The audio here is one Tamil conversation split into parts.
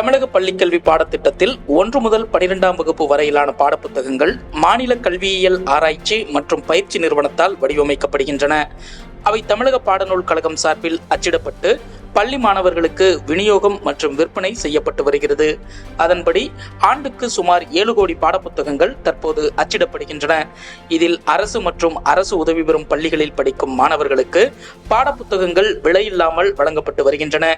தமிழக பள்ளிக்கல்வி பாடத்திட்டத்தில் 1 முதல் 12ஆம் வகுப்பு வரையிலான பாடப்புத்தகங்கள் மாநில கல்வியியல் ஆராய்ச்சி மற்றும் பயிற்சி நிறுவனத்தால் வடிவமைக்கப்படுகின்றன. அவை தமிழக பாடநூல் கழகம் சார்பில் அச்சிடப்பட்டு பள்ளி மாணவர்களுக்கு விநியோகம் மற்றும் விற்பனை செய்யப்பட்டு வருகிறது. அதன்படி ஆண்டுக்கு சுமார் 7 கோடி பாடப்புத்தகங்கள் தற்போது அச்சிடப்படுகின்றன. இதில் அரசு மற்றும் அரசு உதவி பெறும் பள்ளிகளில் படிக்கும் மாணவர்களுக்கு பாடப்புத்தகங்கள் விலையில்லாமல் வழங்கப்பட்டு வருகின்றன.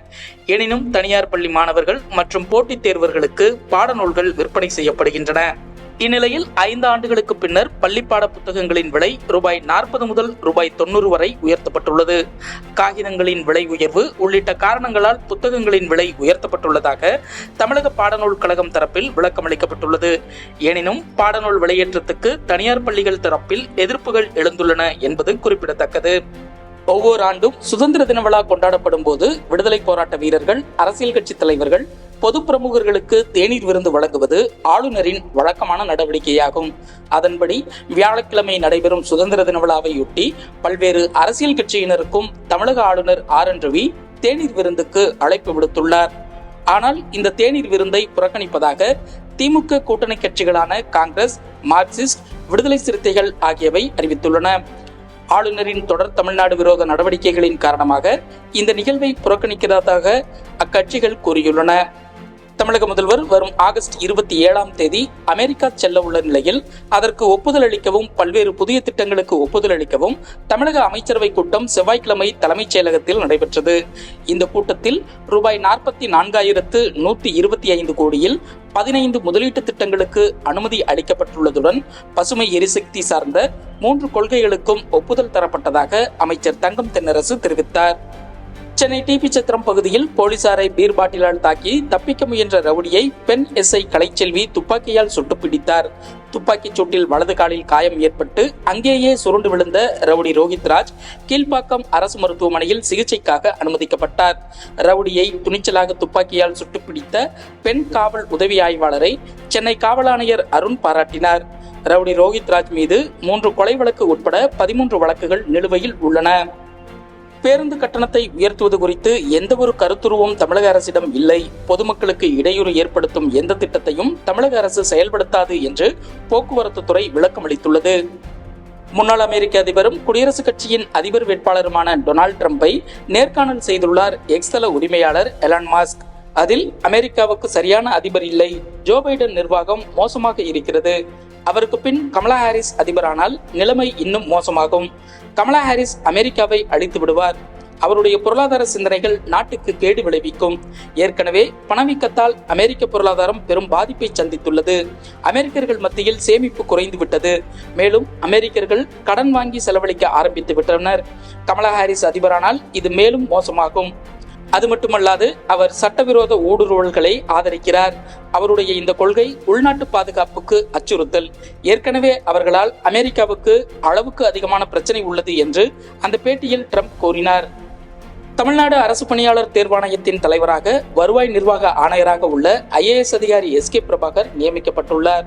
எனினும் தனியார் பள்ளி மாணவர்கள் மற்றும் போட்டித் தேர்வர்களுக்கு பாடநூல்கள் விற்பனை செய்யப்படுகின்றன. இந்நிலையில் 5 ஆண்டுகளுக்கு பின்னர் பள்ளி பாட புத்தகங்களின் விலை ரூபாய் 40 முதல் ரூபாய் 90 வரை உயர்த்தப்பட்டுள்ளது. காகிதங்களின் விலை உயர்வு உள்ளிட்ட காரணங்களால் புத்தகங்களின் விலை உயர்த்தப்பட்டுள்ளதாக தமிழக பாடநூல் கழகம் தரப்பில் விளக்கமளிக்கப்பட்டுள்ளது. எனினும் பாடநூல் விலையேற்றத்துக்கு தனியார் பள்ளிகள் தரப்பில் எதிர்ப்புகள் எழுந்துள்ளன என்பது குறிப்பிடத்தக்கது. ஒவ்வொரு ஆண்டும் சுதந்திர தின விழா கொண்டாடப்படும் போது விடுதலை போராட்ட வீரர்கள், அரசியல் கட்சி தலைவர்கள், பொது பிரமுகர்களுக்கு தேநீர் விருந்து வழங்குவது ஆளுநரின் வழக்கமான நடவடிக்கையாகும். அதன்படி வியாழக்கிழமை நடைபெறும் சுதந்திர தின விழாவையொட்டி பல்வேறு அரசியல் கட்சியினருக்கும் தமிழக ஆளுநர் RN ரவி தேநீர் விருந்துக்கு அழைப்பு விடுத்துள்ளார். ஆனால் இந்த தேநீர் விருந்தை புறக்கணிப்பதாக திமுக கூட்டணி கட்சிகளான காங்கிரஸ், மார்க்சிஸ்ட், விடுதலை சிறுத்தைகள் ஆகியவை அறிவித்துள்ளன. ஆளுநரின் தொடர் தமிழ்நாடு விரோத நடவடிக்கைகளின் காரணமாக இந்த நிகழ்வை புறக்கணிக்கிறதாக அக்கட்சிகள் கூறியுள்ளன. தமிழக முதல்வர் வரும் ஆகஸ்ட் 27ஆம் தேதி அமெரிக்கா செல்ல உள்ள நிலையில் அதற்கு ஒப்புதல் அளிக்கவும் பல்வேறு புதிய திட்டங்களுக்கு ஒப்புதல் அளிக்கவும் தமிழக அமைச்சரவை கூட்டம் செவ்வாய்க்கிழமை தலைமைச் செயலகத்தில் நடைபெற்றது. இந்த கூட்டத்தில் ரூபாய் 44,125 கோடியில் 15 முதலீட்டு திட்டங்களுக்கு அனுமதி அளிக்கப்பட்டுள்ளதுடன் பசுமை எரிசக்தி சார்ந்த 3 கொள்கைகளுக்கும் ஒப்புதல் தரப்பட்டதாக அமைச்சர் தங்கம் தென்னரசு தெரிவித்தார். சென்னை டிபி சத்திரம் பகுதியில் போலீசாரை பீர் பாட்டிலால் தாக்கி தப்பிக்க முயன்ற ரவுடியை பெண் SI கலைச்செல்வி துப்பாக்கியால் சுட்டு பிடித்தார். துப்பாக்கிச் சூட்டில் வலது காலில் காயம் ஏற்பட்டு அங்கேயே சுருண்டு விழுந்த ரவுடி ரோஹித்ராஜ் கீழ்ப்பாக்கம் அரசு மருத்துவமனையில் சிகிச்சைக்காக அனுமதிக்கப்பட்டார். ரவுடியை துணிச்சலாக துப்பாக்கியால் சுட்டு பிடித்த பெண் காவல் உதவி ஆய்வாளரை சென்னை காவல் ஆணையர் அருண் பாராட்டினார். ரவுடி ரோஹித்ராஜ் மீது 3 கொலை வழக்கு உட்பட 13 வழக்குகள் நிலுவையில் உள்ளன. பேருந்து கட்டணத்தை உயர்த்துவது குறித்து எந்த ஒரு கருத்துருவும் தமிழக அரசிடம் இல்லை. பொதுமக்களுக்கு இடையூறு ஏற்படுத்தும் எந்த திட்டத்தையும் தமிழக அரசு செயல்படுத்தாது என்று போக்குவரத்து துறை விளக்கமளித்துள்ளது. முன்னாள் அமெரிக்க அதிபரும் குடியரசுக் கட்சியின் அதிபர் வேட்பாளருமான டொனால்டு டிரம்பை நேர்காணல் செய்துள்ளார் எக்ஸ் தள உரிமையாளர் எலான் மாஸ்க். அதில் அமெரிக்காவுக்கு சரியான அதிபர் இல்லை, ஜோ பைடன் நிர்வாகம் மோசமாக இருக்கிறது, அவருக்கு பின் கமலா ஹாரிஸ் அதிபரானால் நிலைமை இன்னும் மோசமாகும், கமலா ஹாரிஸ் அமெரிக்காவை அழித்து விடுவார், அவருடைய பொருளாதார சிந்தனைகள் நாட்டுக்கு கேடு விளைவிக்கும், ஏற்கனவே பணவீக்கத்தால் அமெரிக்க பொருளாதாரம் பெரும் பாதிப்பை சந்தித்துள்ளது, அமெரிக்கர்கள் மத்தியில் சேமிப்பு குறைந்து விட்டது, மேலும் அமெரிக்கர்கள் கடன் வாங்கி செலவழிக்க ஆரம்பித்து விட்டனர், கமலா ஹாரிஸ் அதிபரானால் இது மேலும் மோசமாகும், அது மட்டுமல்லாது அவர் சட்டவிரோத ஊடுருவல்களை ஆதரிக்கிறார், அவருடைய இந்த கொள்கை உள்நாட்டு பாதுகாப்புக்கு அச்சுறுத்தல், ஏற்கனவே அவர்களால் அமெரிக்காவுக்கு அளவுக்கு அதிகமான பிரச்சனை உள்ளது என்று அந்த பேட்டியில் ட்ரம்ப் கூறினார். தமிழ்நாடு அரசு பணியாளர் தேர்வாணையத்தின் தலைவராக வருவாய் நிர்வாக ஆணையராக உள்ள IAS அதிகாரி SK பிரபாகர் நியமிக்கப்பட்டுள்ளார்.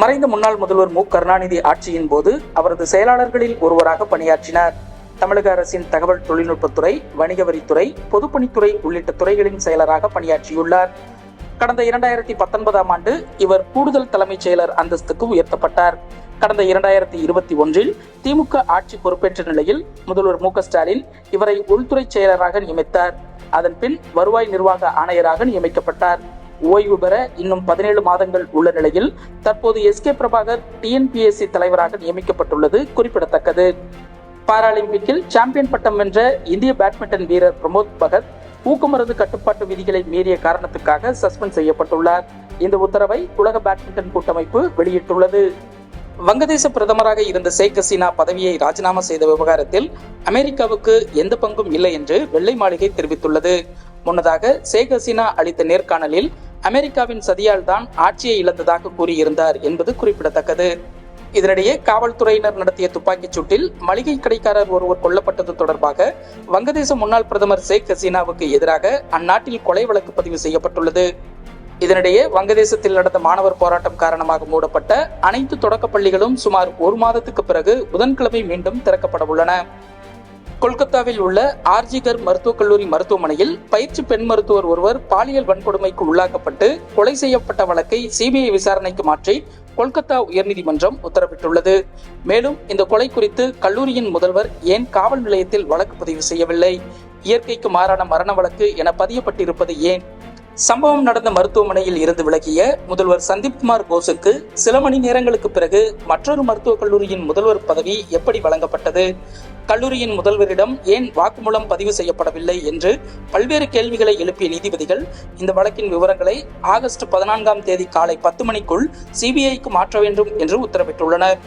மறைந்த முன்னாள் முதல்வர் மு கருணாநிதி ஆட்சியின் போது அவரது செயலாளர்களில் ஒருவராக பணியாற்றினார். தமிழக அரசின் தகவல் தொழில்நுட்பத்துறை, வணிக வரித்துறை, பொதுப்பணித்துறை உள்ளிட்ட துறைகளின் செயலராக பணியாற்றியுள்ளார். கடந்த 2019ஆம் ஆண்டு இவர் கூடுதல் தலைமைச் செயலர் அந்தஸ்துக்கு உயர்த்தப்பட்டார். கடந்த 2021இல் திமுக ஆட்சி பொறுப்பேற்ற நிலையில் முதல்வர் மு ஸ்டாலின் இவரை உள்துறை செயலராக நியமித்தார். அதன் பின் வருவாய் நிர்வாக ஆணையராக நியமிக்கப்பட்டார். ஓய்வு பெற இன்னும் 17 மாதங்கள் உள்ள நிலையில் தற்போது SK பிரபாகர் TNPSC தலைவராக நியமிக்கப்பட்டுள்ளது குறிப்பிடத்தக்கது. பாராலிம்பிக்கில் சாம்பியன் பட்டம் வென்ற இந்திய பேட்மிண்டன் வீரர் பிரமோத் பகத் ஊக்கமருந்து கட்டுப்பாட்டு விதிகளை மீறிய காரணத்துக்காக சஸ்பெண்ட் செய்யப்பட்டுள்ளார். இந்த உத்தரவை உலக பேட்மிண்டன் கூட்டமைப்பு வெளியிட்டுள்ளது. வங்கதேச பிரதமராக இருந்த ஷேக் ஹசீனா பதவியை ராஜினாமா செய்த விவகாரத்தில் அமெரிக்காவுக்கு எந்த பங்கும் இல்லை என்று வெள்ளை மாளிகை தெரிவித்துள்ளது. முன்னதாக ஷேக் ஹசீனா அளித்த நேர்காணலில் அமெரிக்காவின் சதியால் தான் ஆட்சியை இழந்ததாக கூறியிருந்தார் என்பது குறிப்பிடத்தக்கது. இதனிடையே காவல்துறையினர் நடத்திய துப்பாக்கிச் சூட்டில் மளிகை கடைக்காரர் ஒருவர் கொல்லப்பட்டது தொடர்பாக வங்கதேச முன்னாள் பிரதமர் ஷேக் ஹசீனாவுக்கு எதிராக அந்நாட்டில் கொலை வழக்கு பதிவு செய்யப்பட்டுள்ளது. இதனிடையே வங்கதேசத்தில் நடந்த மாணவர் போராட்டம் காரணமாக மூடப்பட்ட அனைத்து தொடக்க பள்ளிகளும் சுமார் 1 மாதத்துக்கு பிறகு புதன்கிழமை மீண்டும் திறக்கப்பட உள்ளன. கொல்கத்தாவில் உள்ள ஆர்ஜிகர் மருத்துவக் கல்லூரி மருத்துவமனையில் பயிற்சி பெண் மருத்துவர் ஒருவர் பாலியல் வன்கொடுமைக்கு உள்ளாக்கப்பட்டு கொலை செய்யப்பட்ட வழக்கை சிபிஐ விசாரணைக்கு மாற்றி கொல்கத்தா உயர்நீதிமன்றம் உத்தரவிட்டுள்ளது. மேலும் இந்த கொலை குறித்து கல்லூரியின் முதல்வர் ஏன் காவல் நிலையத்தில் வழக்கு பதிவு செய்யவில்லை, இயற்கைக்கு மாறான மரண வழக்கு என பதியப்பட்டிருப்பது ஏன்? சம்பவம் நடந்த மருத்துவமனையில் இருந்து விலகிய முதல்வர் சந்தீப்குமார் கோஸுக்கு சில மணி நேரங்களுக்கு பிறகு மற்றொரு மருத்துவக் கல்லூரியின் முதல்வர் பதவி எப்படி வழங்கப்பட்டது? கல்லூரியின் முதல்வரிடம் ஏன் வாக்குமூலம் பதிவு செய்யப்படவில்லை என்று பல்வேறு கேள்விகளை எழுப்பிய நீதிபதிகள் இந்த வழக்கின் விவரங்களை ஆகஸ்ட் 14 காலை 10 மணிக்குள் சிபிஐக்கு மாற்ற வேண்டும் என்று உத்தரவிட்டுள்ளனர்.